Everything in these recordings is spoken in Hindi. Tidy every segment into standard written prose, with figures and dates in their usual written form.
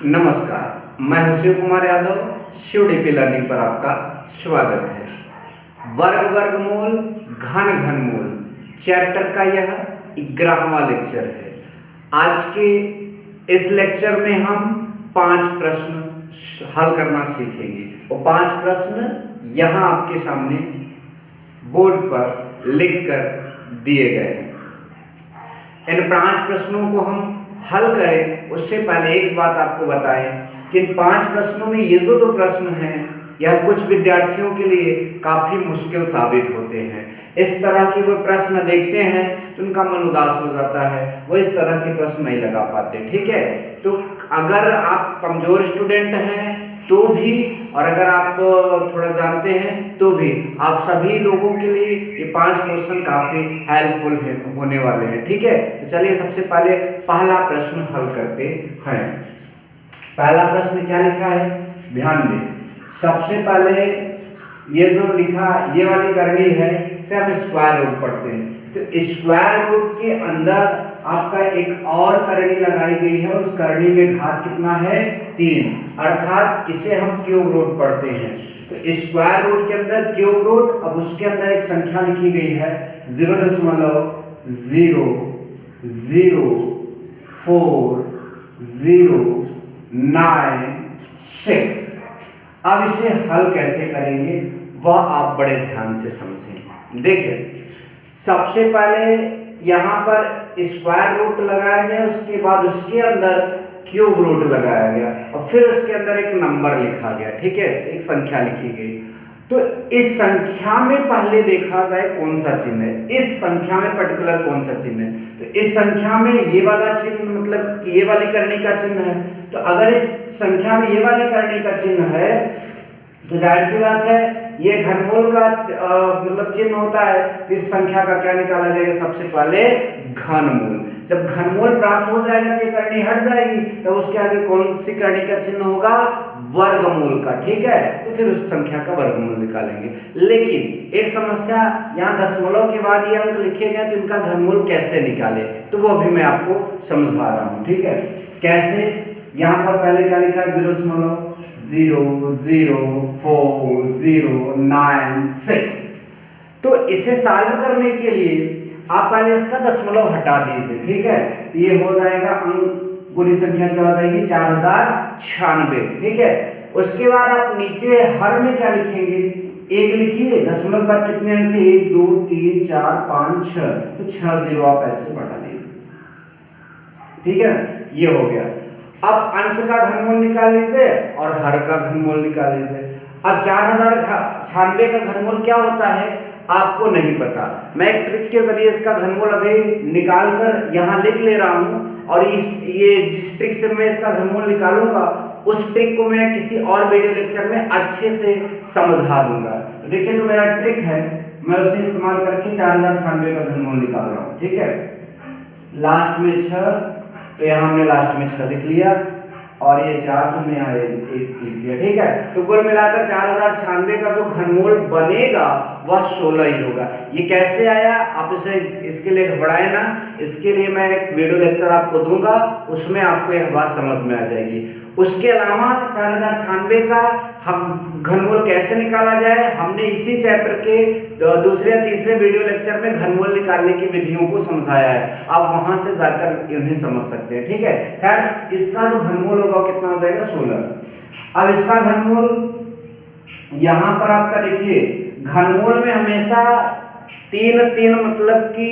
नमस्कार, मैं हूं शिव कुमार यादव। शिव डीपी लर्निंग पर आपका स्वागत है। वर्ग वर्गमूल घन घनमूल चैप्टर का यह 11वां लेक्चर है। आज के इस लेक्चर में हम 5 प्रश्न हल करना सीखेंगे और 5 प्रश्न यहाँ आपके सामने बोर्ड पर लिखकर दिए गए हैं। इन 5 प्रश्नों को हम हल करें उससे पहले एक बात आपको बताएं कि इन 5 प्रश्नों में ये जो 2 प्रश्न हैं यह कुछ विद्यार्थियों के लिए काफी मुश्किल साबित होते हैं। इस तरह के वो प्रश्न देखते हैं तो उनका मन उदास हो जाता है, वो इस तरह के प्रश्न नहीं लगा पाते। ठीक है, तो अगर आप कमजोर स्टूडेंट हैं तो भी और अगर आप थोड़ा जानते हैं तो भी आप सभी लोगों के लिए ये 5 क्वेश्चन काफी हेल्पफुल होने वाले हैं। ठीक है, तो चलिए सबसे पहले पहला प्रश्न हल करते हैं। पहला प्रश्न क्या लिखा है, ध्यान दें। सबसे पहले ये जो लिखा ये वाली करनी है इसे हम स्क्वायर रूट पढ़ते हैं। तो स्क्वायर रूट के अंदर आपका एक और करनी लगाई गई है, उस करनी में घात कितना है 3, अर्थात इसे हम क्यूब रूट पढ़ते हैं। तो स्क्वायर रूट के अंदर क्यूब रूट, अब उसके अंदर एक संख्या लिखी गई है 0.04096। अब इसे हल कैसे करेंगे वह आप बड़े ध्यान से समझें। देखिए, सबसे पहले यहाँ पर स्क्वायर रूट लगाया गया, उसके बाद उसके अंदर क्यूब रूट लगाया गया और फिर उसके अंदर एक नंबर लिखा गया। ठीक है, एक संख्या लिखी गई। तो इस संख्या में पहले देखा जाए कौन सा चिन्ह है, इस संख्या में पर्टिकुलर कौन सा चिन्ह है। तो इस संख्या में ये वाला चिन्ह मतलब ये वाली करनी का चिन्ह है। तो अगर इस संख्या में ये वाली करनी का चिन्ह है तो जाहिर सी बात है ये घनमूल का मतलब चिन्ह होता है। इस संख्या का क्या निकाला जाएगा, सबसे पहले घनमूल। जब घनमूल प्राप्त हो जाएगा तो ये करनी हट जाएगी, तो उसके आगे कौन सी करनी का चिन्ह होगा, वर्गमूल का। ठीक है, तो फिर उस संख्या का वर्गमूल निकालेंगे। लेकिन एक समस्या, यहाँ दशमलव के बाद ये अंक लिखे गए तो इनका घनमूल कैसे निकाले, तो वो अभी मैं आपको समझा रहा हूँ। ठीक है, कैसे, यहाँ पर पहले क्या लिखा है 0.04096। तो इसे सॉल्व करने के लिए आप पहले इसका दशमलव हटा दीजिए। ठीक है, ये हो जाएगा अंक, पूरी संख्या क्या हो जाएगी 4096। ठीक है, उसके बाद आप नीचे हर में क्या लिखेंगे, 1 लिखिए। दशमलव बाद कितने अंक थे, 1 2 3 4 5 6, तो 6 जीरो आप ऐसे बढ़ा दीजिए। ठीक है, ये हो गया। अब अंश का घनमूल निकाल लीजिए और हर का घनमूल निकाल लीजिए। अब 4096 का घनमूल क्या होता है आपको नहीं पता, मैं एक ट्रिक के जरिए इसका घनमूल अभी निकाल कर यहाँ लिख ले रहा हूँ और ये जिस ट्रिक से मैं इसका घनमूल निकालूंगा उस ट्रिक को मैं किसी और वीडियो लेक्चर में अच्छे से समझा दूंगा। तो देखिए, जो मेरा ट्रिक है मैं उसे इस्तेमाल करके 4096 का घनमूल निकाल रहा हूँ। ठीक है, लास्ट में 6, तो यहाँ हमने लास्ट में 6 लिख लिया और ये 4 तो हमने यहाँ 1 लिख लिया। ठीक है, तो कुल मिलाकर 4096 का जो घनमूल बनेगा वह 16 ही होगा। ये कैसे आया, आप इसके लिए घबराए ना, इसके लिए मैं एक वीडियो लेक्चर आपको दूंगा, उसमें आपको यह बात समझ में आ जाएगी। उसके अलावा 4096 का हम घनमूल कैसे निकाला जाए, हमने इसी चैप्टर के दूसरे या तीसरे वीडियो लेक्चर में घनमूल निकालने की विधियों को समझाया है, आप वहां से जाकर इन्हें समझ सकते हैं। ठीक है, खैर इसका जो घनमूल होगा कितना हो जाएगा 16। अब इसका घनमूल यहाँ पर आपका देखिए, घनमूल में हमेशा 3 मतलब कि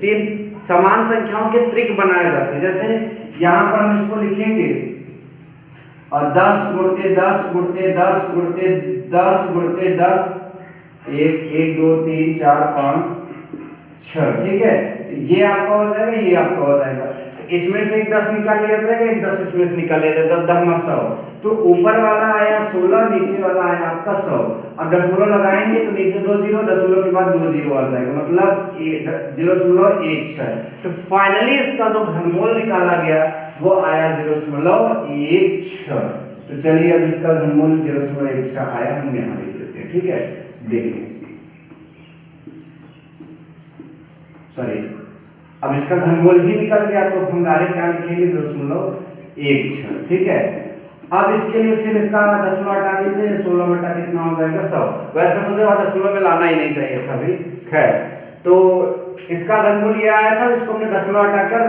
3 समान संख्याओं के त्रिक बनाए जाते हैं। जैसे यहाँ पर हम इसको लिखेंगे और 10 गुणते 10 गुणते 10 गुणते 10 गुणते 10, 1 2 3 4 5 6। ठीक है, ये आपका हो जाएगा, ये आपका हो जाएगा। इसमें से एक 10 निकाल लिया जाएगा, एक 10 इसमें से निकाल लिया जाएगा, 10 में 100। तो ऊपर वाला आया 16, नीचे वाला आया आपका 100। अब दशमलव लगाएंगे तो नीचे 2 जीरो, दशमलव के बाद 2 जीरो आ जाएगा, मतलब 0.16। तो फाइनली इसका जो घनमूल निकाला गया वो आया 0.16। तो चलिए अब इसका घनमूल 0.16 आया, हम यहाँ लिख देते हैं। ठीक है, देखिए, सॉरी, अब इसका घनमूल ही निकल गया तो हम डायरेक्ट यहाँ लिखेंगे 0.16 एक क्षण, ठीक है। अब इसके लिए फिर इसका दशमलव हटा दीजिए, 16 बटा कितना हो जाएगा 100। वैसे मुझे वहां दशमलव में लाना ही नहीं चाहिए था अभी, खैर। तो इसका घनमूल ये आया था, इसको हमने दशमलव हटाकर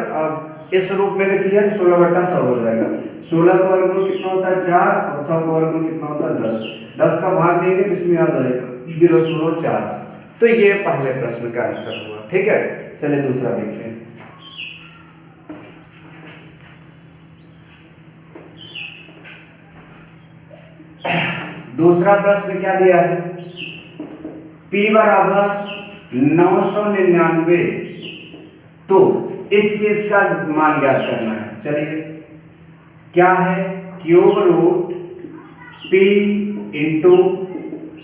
इस रूप में लिख लिया, 16 बटा 100 हो जाएगा। 16 का वर्गमूल कितना होता है 4 और 100 का वर्गमूल कितना होता है 10। 10 का भाग देंगे तो इसमें आ जाएगा 0.4। तो ये पहले प्रश्न का आंसर हुआ, ठीक है। चलिए दूसरा देखते हैं। दूसरा प्रश्न क्या दिया है, P बराबर 999। तो इस चीज का मान ज्ञात करना है। चलिए क्या है, cube root P into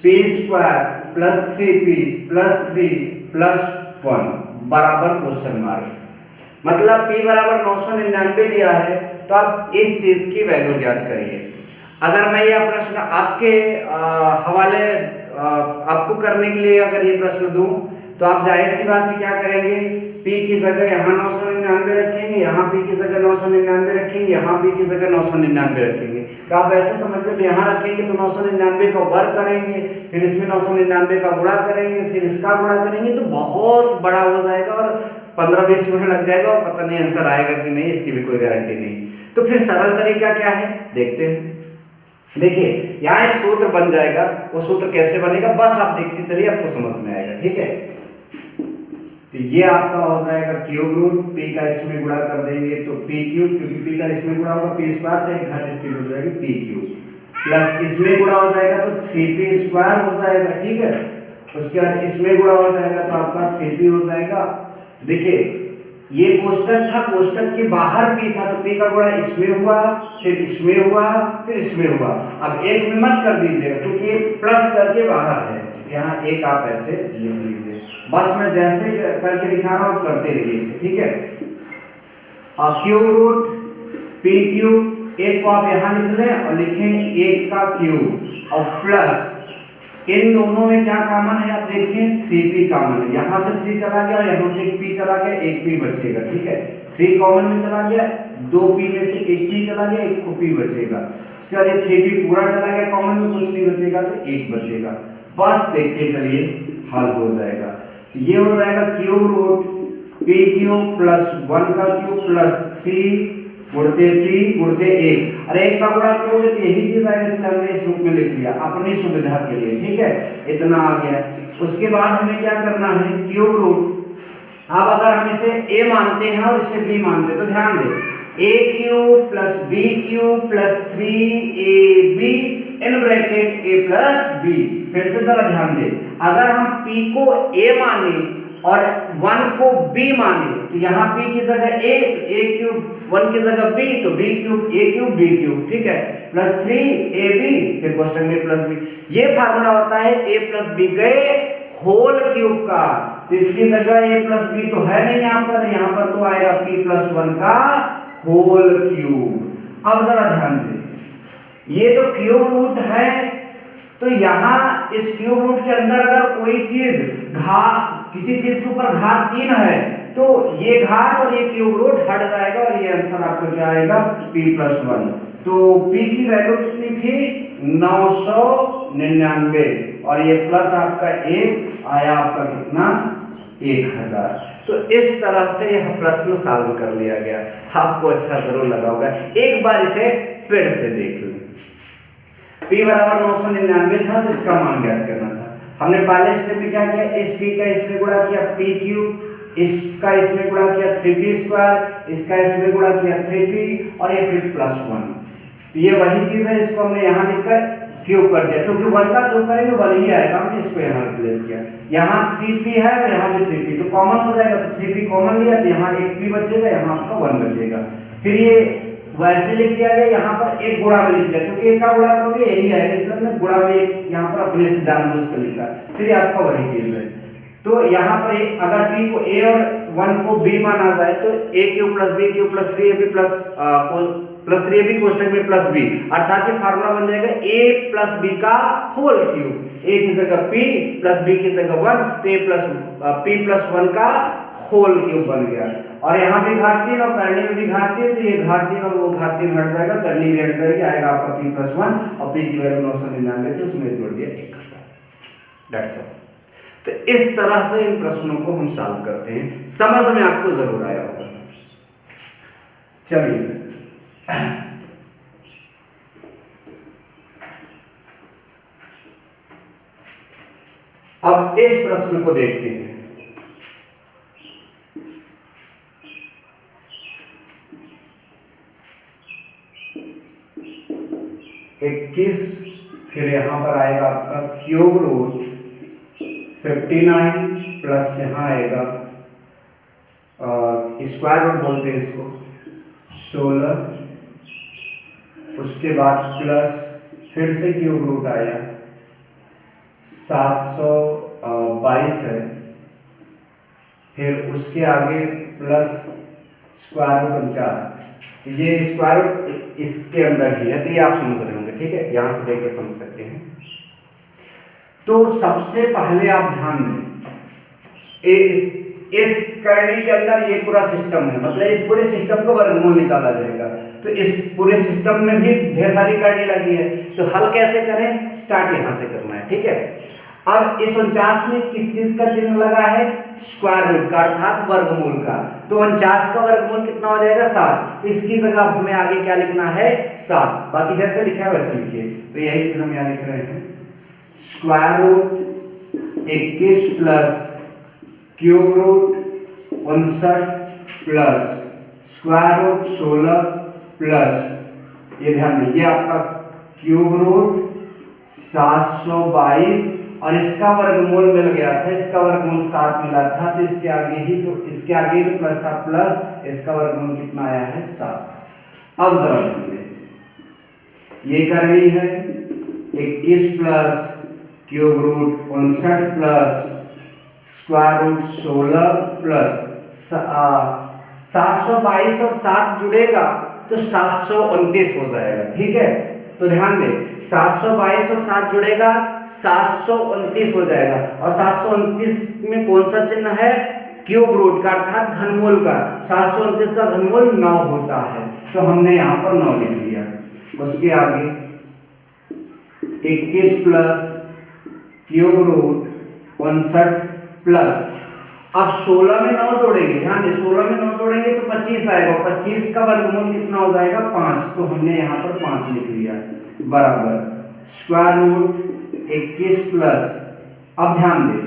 P square plus 3P plus 3 plus 1 बराबर क्वेश्चन मार्क। मतलब P बराबर 999 दिया है, तो आप इस चीज की वैल्यू ज्ञात करिए। अगर मैं यह प्रश्न आपके हवाले आपको करने के लिए अगर ये प्रश्न दूं, तो आप जाहिर सी बात है क्या करेंगे, P की जगह यहाँ 999 रखेंगे, यहाँ P की जगह 999 रखेंगे, यहाँ P की जगह 999 रखेंगे। तो आप ऐसे समझिए यहाँ रखेंगे तो 999 का वर्ग करेंगे, फिर इसमें 999 का गुणा करेंगे, फिर इसका गुणा करेंगे, तो बहुत बड़ा हो जाएगा और 15-20 मिनट लग जाएगा और पता नहीं आंसर आएगा कि नहीं, इसकी भी कोई गारंटी नहीं। तो फिर सरल तरीका क्या है देखते हैं। देखिए यहाँ एक सूत्र बन जाएगा, वो सूत्र कैसे बनेगा बस आप देखते चलिए, आपको समझ में आएगा, ठीक है। तो ये आपका हो जाएगा क्यूब रूट P का इसमें गुणा कर देंगे तो P क्यूब, क्योंकि P का इसमें गुणा होगा P स्क्वायर, तो एक घात इसकी जुड़ जाएगी P क्यूब, प्लस इसमें गुणा हो जाएगा तो 3P स्क्वायर हो जाएगा, ठीक है। उसके बाद इसमें गुणा हो जाएगा तो आपका 3P हो जाएगा। देखिए ये कोष्टक था, कोष्टक के बाहर P था, तो P का गुणा इसमें हुआ, फिर इसमें हुआ, फिर इसमें हुआ। अब एक में मत कर दीजिएगा क्योंकि ये प्लस करके बाहर है, यहाँ एक आप ऐसे लिख लीजिए। बस मैं जैसे करके दिखा रहा हूँ करते रहिए इसे, ठीक है। अब क्यूब रूट P क्यूब, एक को आप यहाँ लिख लें और लिखें 1 का क्यूब और प्लस इन दोनों में क्या कॉमन है, आप देखिए 3P कॉमन है। यहाँ से 3 चला गया और यहाँ से एक P चला गया, एक P बचेगा, ठीक है। 3 कॉमन में चला गया, 2P में से एक P चला गया, एक को P बचेगा। उसके बाद ये 3P पूरा चला गया कॉमन में, कुछ नहीं बचेगा तो 1 बचेगा। बस देखते चलिए हल हो जाएगा। ये हो जाएगा cube root P cube plus 1 का क्यूब प्लस 3 गुणते P गुणते 1। अरे 1 का गुणा करोगे तो यही चीज आएगा, इसलिए हमने इस रूप में लिख लिया अपनी सुविधा के लिए, ठीक है। इतना आ गया। उसके बाद हमें क्या करना है, क्यूब रूट। अब अगर हम इसे a मानते हैं और इसे b मानते हैं तो ध्यान दें, a cube plus b cube plus 3ab in bracket a plus b। फिर से जरा ध्यान दें, अगर हम p को a माने और 1 को b माने तो यहाँ p की जगह a क्यूब, 1 की जगह b तो b cube, a cube b cube, ठीक है, प्लस 3ab फिर कोष्टक में प्लस b। ये फार्मूला होता है a प्लस b के होल क्यूब का। तो इसकी जगह a प्लस b तो है नहीं यहाँ पर तो आएगा p प्लस 1 का होल क्यूब। अब जरा ध्यान दें, ये जो क्यूब रूट है तो यहाँ इस क्यूब रूट के अंदर अगर कोई चीज घात, किसी चीज के ऊपर घात 3 है तो ये घात और ये क्यूब रूट हट जाएगा और ये आंसर आपका क्या आएगा p प्लस 1। तो p की वैल्यू कितनी थी 999 और ये प्लस आपका 1 आया आपका कितना 1000। तो इस तरह से यह प्रश्न सॉल्व कर लिया गया। आपको अच्छा जरूर लगा होगा, एक बार इसे फिर से देख लें। P बराबर 999 था तो इसका मान ज्ञात करना था। हमने पहले स्टेप में क्या किया, इस P का इसमें गुणा किया P क्यूब, इसका इसमें गुणा किया 3P स्क्वायर, इसका इसमें गुणा किया 3P और ये फिर प्लस 1। तो ये वही चीज है, इसको हमने यहाँ लिखकर क्यूब कर दिया क्योंकि 1 का क्यूब करेंगे 1 ही आएगा, हमने इसको यहाँ रिप्लेस किया। यहाँ 3P है और यहाँ भी 3P तो कॉमन हो जाएगा, तो 3P कॉमन लिया तो यहाँ एक P बचेगा, यहाँ आपका 1 बचेगा। फिर ये वैसे लिख दिया गया, यहाँ पर एक गुणा में लिख दिया क्योंकि एक का गुणा करोगे यही आएगा, इसलिए हमने गुणा में एक यहाँ पर अपने से जानबूझ कर लिखा। फिर आपका वही चीज है। तो यहाँ पर अगर p को a और 1 को b माना जाए तो a cube plus b cube plus 3ab plus 3ab कोष्टक में प्लस b, अर्थात ये फार्मूला बन जाएगा a प्लस b का होल क्यूब। a की जगह p प्लस b की जगह 1 तो a प्लस p प्लस 1 का होल क्यूब बन गया। और यहाँ भी घात 3 और करनी में भी घात 3, तो ये घात 3 और वो घात 3 हट जाएगा, करनी भी हट जाएगी, आएगा आपका p+1 और p की वैल्यू 999 थी, उसमें जोड़ दिया 1 का साथ। That's all. तो इस तरह से इन प्रश्नों को हम सॉल्व करते हैं, समझ में आपको जरूर आया होगा। चलिए अब इस प्रश्न को देखते हैं। इक्कीस, फिर यहां पर आएगा आपका क्यूब रूट 59 प्लस यहाँ आएगा स्क्वायर रूट बोलते हैं इसको 16, उसके बाद प्लस फिर से क्यूब रूट आया 722 है, फिर उसके आगे प्लस स्क्वायर रूट 49। ये स्क्वायर रूट इसके अंदर ही है, तो ये आप समझ रहे होंगे, ठीक है, यहां से देखकर समझ सकते हैं। तो सबसे पहले आप ध्यान दें, इस करने के अंदर ये पूरा सिस्टम है, मतलब इस पूरे सिस्टम को वर्गमूल निकाला जाएगा। तो इस पूरे सिस्टम में भी ढेर सारी करनी लगी है, तो हल कैसे करें, स्टार्ट यहां से करना है, ठीक है। अब इस 49 में किस चीज का चिन्ह लगा है, स्क्वायर रूट का अर्थात वर्गमूल का। तो 49 का वर्गमूल कितना हो जाएगा 7, इसकी जगह हमें आगे क्या लिखना है 7, बाकी जैसे लिखा है वैसे लिखिए। तो यही चीज हम यहाँ लिख रहे हैं, square root 21 plus cube root 59 plus square root 16 plus ये ध्यान दीजिए आपका क्यूब रूट 722 और इसका वर्गमूल मिल गया था, इसका वर्गमूल 7 मिला था, तो इसके आगे ही तो प्लस था, प्लस इसका वर्गमूल कितना आया है 7। अब जरा देखिए, ये करनी है 21 plus cube root 59 plus square root 16 plus 722 और 7 जुड़ेगा तो 729 हो जाएगा, ठीक है। तो ध्यान दें, 722 और 7 जुड़ेगा 729 हो जाएगा, और 729 में कौन सा चिन्ह है, क्यूब रूट का अर्थात घनमूल का। 729 का घनमूल 9 होता है, तो हमने यहाँ पर 9 लिख लिया। उसके आगे 21 प्लस क्यूब रूट 59 प्लस, अब 16 में 9 जोड़ेंगे, ध्यान दें 16 में 9 जोड़ेंगे तो 25 आएगा, 25 का वर्गमूल कितना हो जाएगा 5, तो हमने यहाँ पर 5 लिख लिया, बराबर स्क्वायर रूट 21 प्लस, अब ध्यान दें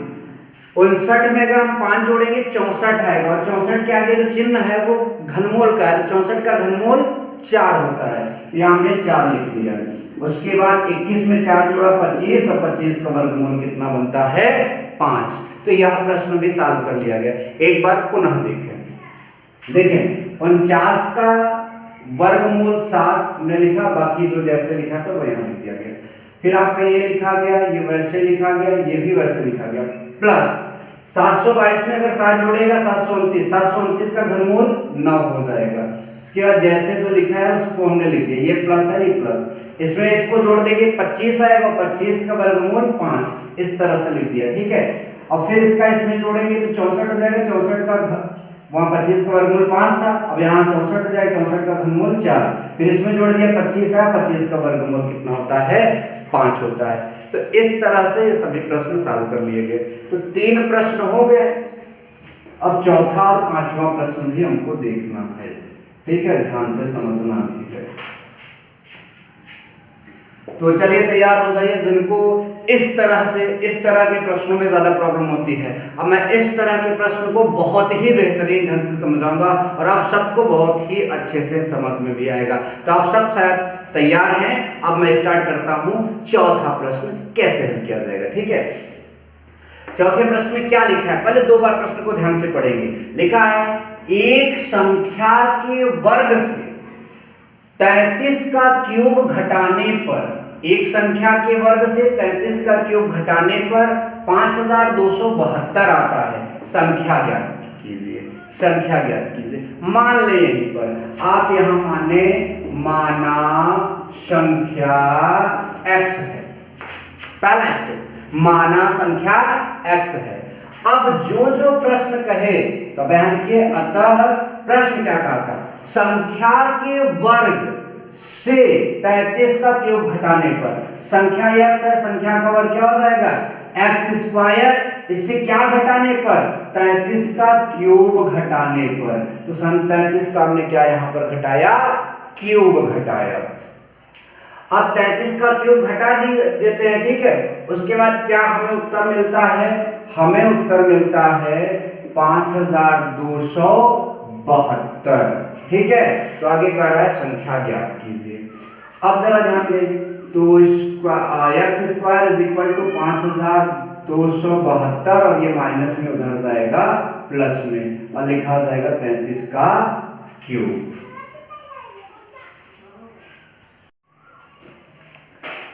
59 में अगर हम 5 जोड़ेंगे 64 आएगा, और 64 के आगे जो चिन्ह है वो घनमूल का है, तो 64 का घनमूल 4 होता है, यहाँ हमने 4 लिख लिया। उसके बाद 21 में 4 जोड़ा 25, और 25 का वर्गमूल कितना बनता है 5। तो यह प्रश्न भी सॉल्व कर लिया गया। एक बार पुनः देखें 49 का वर्गमूल 7 हमने लिखा, बाकी जो जैसे लिखा था वो यहाँ लिख दिया गया। फिर आपका ये लिखा गया, ये वैसे लिखा गया, ये भी वैसे लिखा गया, प्लस 722 में अगर 7 जोड़ेगा 729, 729 का घनमूल 9 हो जाएगा। इसके बाद जैसे जो लिखा है उसको हमने लिख दिया, ये प्लस है, ये प्लस, इसमें इसको जोड़ देंगे 25 आएगा, 25 का वर्गमूल 5, इस तरह से लिख दिया, ठीक है। और फिर इसका इसमें जोड़ेंगे तो 64 हो जाएगा, 64 का वहां 25 का वर्गमूल 5 था, अब यहाँ 64 हो जाएगा, 64 का घनमूल 4, फिर इसमें जोड़ दिया 25 है, 25 का वर्गमूल कितना होता है 5 होता है। तो इस तरह से ये सभी प्रश्न सॉल्व कर लिए गए। तो 3 प्रश्न हो गए, अब चौथा और 5वां प्रश्न भी हमको देखना है, ठीक है, ध्यान से समझना भी है। तो चलिए तैयार हो जाइए, जिनको इस तरह के प्रश्नों में ज्यादा प्रॉब्लम होती है, अब मैं इस तरह के प्रश्न को बहुत ही बेहतरीन ढंग से समझाऊंगा और आप सबको बहुत ही अच्छे से समझ में भी आएगा। तो आप सब शायद तैयार हैं, अब मैं स्टार्ट करता हूं चौथा प्रश्न कैसे हल किया जाएगा, ठीक है। चौथे प्रश्न में क्या लिखा है, पहले 2 बार प्रश्न को ध्यान से पढ़ेंगे। लिखा है एक संख्या के वर्ग से 33 का क्यूब घटाने पर, एक संख्या के वर्ग से 33 का क्यूब घटाने पर 5272 आता है। संख्या ज्ञात कीजिए, संख्या ज्ञात कीजिए। मान ले यहीं पर आप यहां माना संख्या x है, पहला स्टेप माना संख्या x है। अब जो प्रश्न कहे तो बयान किए, अतः प्रश्न क्या कहा था, संख्या के वर्ग से 33 का क्यूब घटाने पर, संख्या x है, संख्या का वर्ग क्या हो जाएगा एक्स स्क्वायर, इससे क्या घटाने पर 33 का क्यूब घटाने पर, तो 33 का हमने क्या यहां पर घटाया, क्यूब घटाया। अब 33 का क्यूब घटा देते हैं, ठीक है। उसके बाद क्या हमें उत्तर मिलता है, हमें उत्तर मिलता है 5272, ठीक है। तो आगे कह रहा है संख्या ज्ञात कीजिए। अब जरा ध्यान दें, तो x square is equal to 5272 और ये माइनस में उधर जाएगा प्लस में और लिखा जाएगा 33 का क्यूब।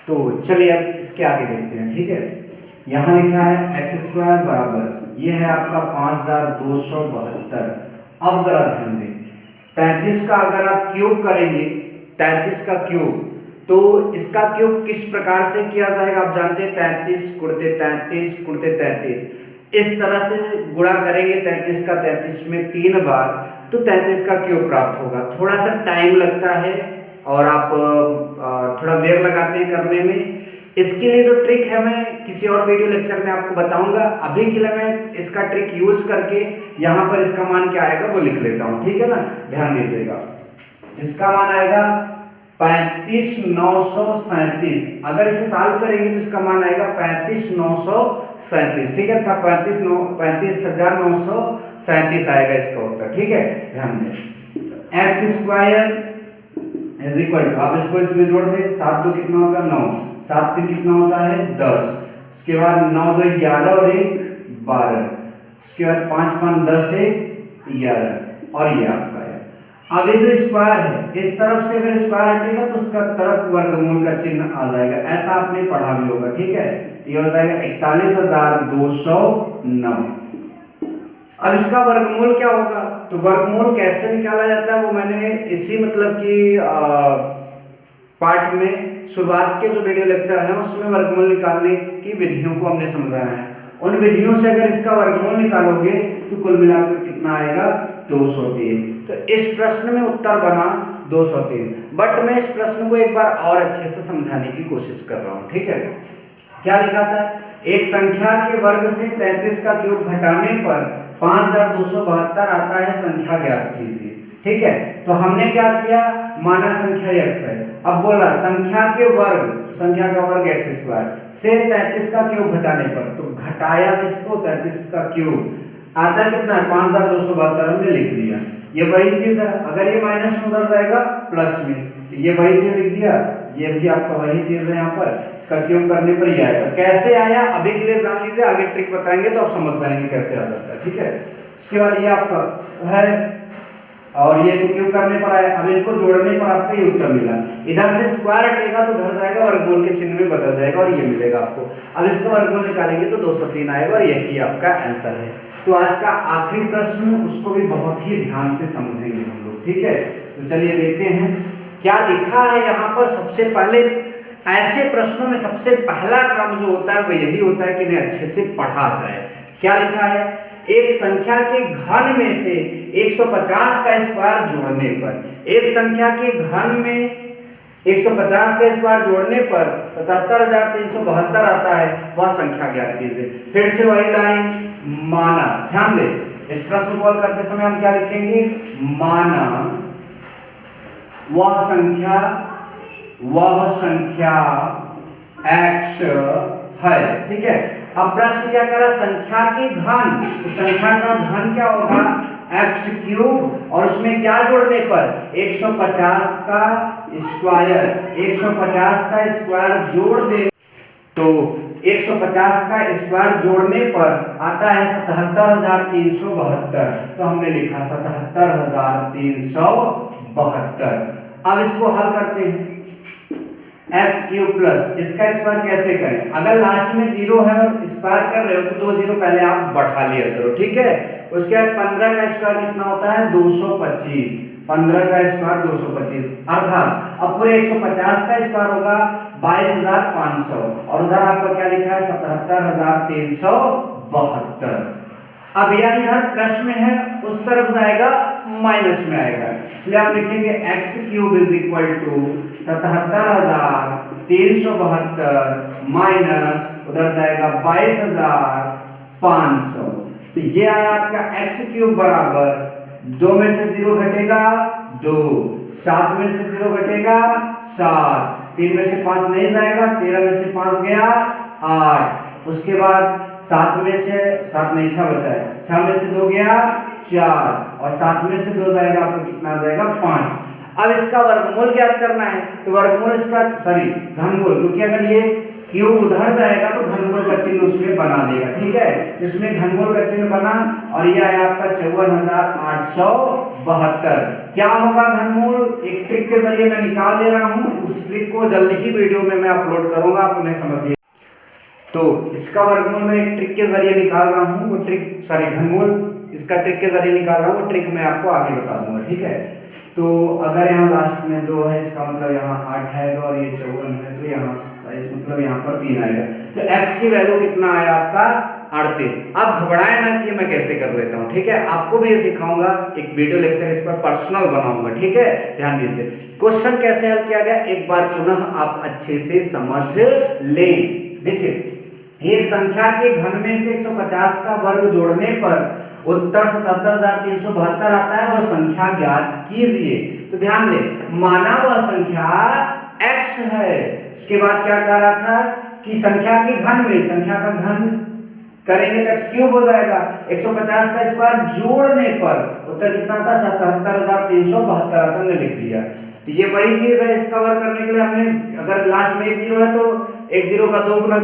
तो चलिए अब इसके आगे देखते हैं, ठीक है। यहां लिखा है एक्स स्क्वायर बराबर, ये है आपका 5272। अब जरा ध्यान दें, 33 का अगर आप क्यूब करेंगे, 33 का क्यूब, तो इसका क्यूब किस प्रकार से किया जाएगा आप जानते हैं, 33 गुणित 33 गुणित 33, इस तरह से गुणा करेंगे 33 का 33 में 3 बार, तो 33 का क्यूब प्राप्त होगा। थोड़ा सा टाइम लगता है और आप थोड़ा देर लगाते हैं करने में। इसके लिए जो ट्रिक है मैं किसी और वीडियो लेक्चर में आपको बताऊंगा। अभी के लिए मैं इसका ट्रिक यूज करके यहाँ पर इसका मान क्या आएगा वो लिख लेता हूँ, ठीक है ना, ध्यान दीजिएगा। इसका मान आएगा 35,937। अगर इसे सॉल्व करेंगे तो इसका मान आएगा 35,937, ठीक है। 35,937 आएगा इसका उत्तर, ठीक है। ध्यान दें, x square is equal to, आप इसको इसमें जोड़ दें, 7 2 कितना होता है 9, 7 3 कितना होता है 10, उसके बाद 9 2 11 और 1 12, उसके बाद 5 5 10 1 11 और ये आपका है। अब ये जो स्क्वायर है, इस तरफ से अगर स्क्वायर हटेगा तो उसका तरफ वर्गमूल का चिन्ह आ जाएगा, ऐसा आपने पढ़ा भी होगा, ठीक है। ये हो जाएगा 41,209। अब इसका वर्गमूल क्या होगा, तो वर्गमूल कैसे निकाला जाता है वो मैंने इसी मतलब कि पार्ट में शुरुआत के जो वीडियो लेक्चर है उसमें वर्गमूल निकालने की विधियों को हमने समझाया है। उन विधियों से अगर इसका वर्गमूल निकालोगे तो कुल मिलाकर कितना आएगा 203। तो इस प्रश्न में उत्तर बना 203, बट मैं इस प्रश्न को एक बार और अच्छे से समझाने की कोशिश कर रहा हूँ, ठीक है। क्या लिखा था, एक संख्या के वर्ग से 33 का क्यूब घटाने पर 5272 आता है, संख्या ज्ञात कीजिए, ठीक है। तो हमने क्या किया, माना संख्या x है, अब बोला संख्या के वर्ग, संख्या का वर्ग एक्स स्क्वायर से 33 का क्यूब घटाने पर, तो घटाया किसको 33 का क्यूब, आता कितना है 5272, हमने लिख दिया। ये वही चीज है, अगर ये माइनस में उधर जाएगा प्लस में, तो ये वही चीज लिख दिया, ये भी आपका वही चीज है, यहाँ पर इसका क्यूब करने पर ये आएगा। कैसे आया अभी के लिए जान लीजिए, आगे ट्रिक बताएंगे तो आप समझ पाएंगे कैसे आ जाता है, ठीक है। उसके बाद ये आपका है और ये तो क्यूब करने पर आया, अब इनको जोड़ने पर आपको ये उत्तर मिला। इधर से स्क्वायर हटेगा तो उधर जाएगा, वर्गमूल के चिन्ह में बदल जाएगा और ये मिलेगा आपको। अब इसका वर्गमूल निकालेंगे तो 203 आएगा और यही आपका आंसर है। तो आज का आखिरी प्रश्न, उसको भी बहुत ही ध्यान से समझेंगे हम लोग, ठीक है। तो चलिए देखते हैं क्या लिखा है यहाँ पर। सबसे पहले ऐसे प्रश्नों में सबसे पहला काम जो होता है वो यही होता है कि इन्हें अच्छे से पढ़ा जाए। क्या लिखा है, एक संख्या के घन में से 150 का स्क्वायर जोड़ने पर, एक संख्या के घन में 150 का स्क्वायर जोड़ने पर 77,372 आता है, वह संख्या ज्ञात कीजिए। फिर से वही लाइन, माना, ध्यान दें इस प्रश्न को हल करते समय हम क्या लिखेंगे, माना वह संख्या x है, ठीक है। अब प्रश्न क्या करा, संख्या के घन, तो संख्या का घन क्या होगा x क्यूब, और उसमें क्या जोड़ने पर 150 का स्क्वायर, 150 का स्क्वायर जोड़ दे, तो 150 का स्क्वायर जोड़ने पर आता है 77,372, तो हमने लिखा 77,372। अब इसको हल करते हैं, एक्स क्यूब प्लस इसका स्क्वायर कैसे करें, अगर लास्ट में जीरो है और स्क्वायर कर रहे हो तो 2 जीरो पहले आप बढ़ा लिया करो, ठीक है। उसके बाद 15 का स्क्वायर कितना होता है 225, 15 का स्क्वायर 225, अर्थात अब पूरे 150 का स्क्वायर होगा 22,500 और उधर आपका क्या लिखा है 77,372। अब यह इधर प्लस में है, उस तरफ जाएगा माइनस में आएगा, इसलिए आप लिखेंगे x cube is equal to 77,372 minus उधर जाएगा 22,500। तो ये आया आपका x क्यूब बराबर 2 में से 0 घटेगा 2, 7 में से 0 घटेगा 7, 3 में से 5 नहीं जाएगा, 13 में से 5 गया 8, उसके बाद 7 में से 7 नहीं 6 बचा है, 6 में से 2 गया 4 और 7 में से 2 जाएगा आपको कितना जाएगा 5। अब इसका वर्गमूल ज्ञात करना है, तो वर्गमूल इसका घनमूल, क्योंकि अगर ये क्यूब उधर जाएगा तो घनमूल का चिन्ह उसमें बना देगा, ठीक है। इसमें घनमूल का चिन्ह बना और ये आया आपका 54,872। क्या होगा घनमूल, एक ट्रिक के जरिए मैं निकाल दे रहा हूँ, उस ट्रिक को जल्दी ही वीडियो में मैं अपलोड करूंगा, आप उन्हें समझिए। तो इसका वर्गमूल मैं एक ट्रिक के जरिए निकाल रहा हूँ, वो ट्रिक घनमूल इसका ट्रिक के जरिए निकाल रहा हूँ, वो ट्रिक मैं आपको आगे बता दूंगा, ठीक है। तो अगर यहाँ लास्ट में 2 है, इसका मतलब यहाँ 8 है और ये 54 है, तो यहाँ 27 मतलब यहाँ पर 3 आएगा। तो x की वैल्यू कितना आया आपका 38। अब घबराए ना कि मैं कैसे कर लेता हूँ, ठीक है। आपको भी ये सिखाऊंगा, एक वीडियो लेक्चर इस पर पर्सनल बनाऊंगा, ठीक है। ध्यान दीजिए क्वेश्चन कैसे हल किया गया, एक बार पुनः आप अच्छे से समझ लें। देखिए एक संख्या के घन में से 150 का वर्ग जोड़ने पर उत्तर 77,372 आता है, वह संख्या ज्ञात कीजिए। तो ध्यान दें, माना वह संख्या x है, इसके बाद क्या कह रहा था कि संख्या के घन में, संख्या का घन करेंगे तो x क्यूब हो जाएगा, 150 का स्क्वायर जोड़ने पर उत्तर कितना आता 77,372 आता, हमने लिख दिया। तो ये वही चीज है, इसका वर्ग करने के लिए हमने अगर लास्ट में 1 0 है तो 1 0 का 2 गुना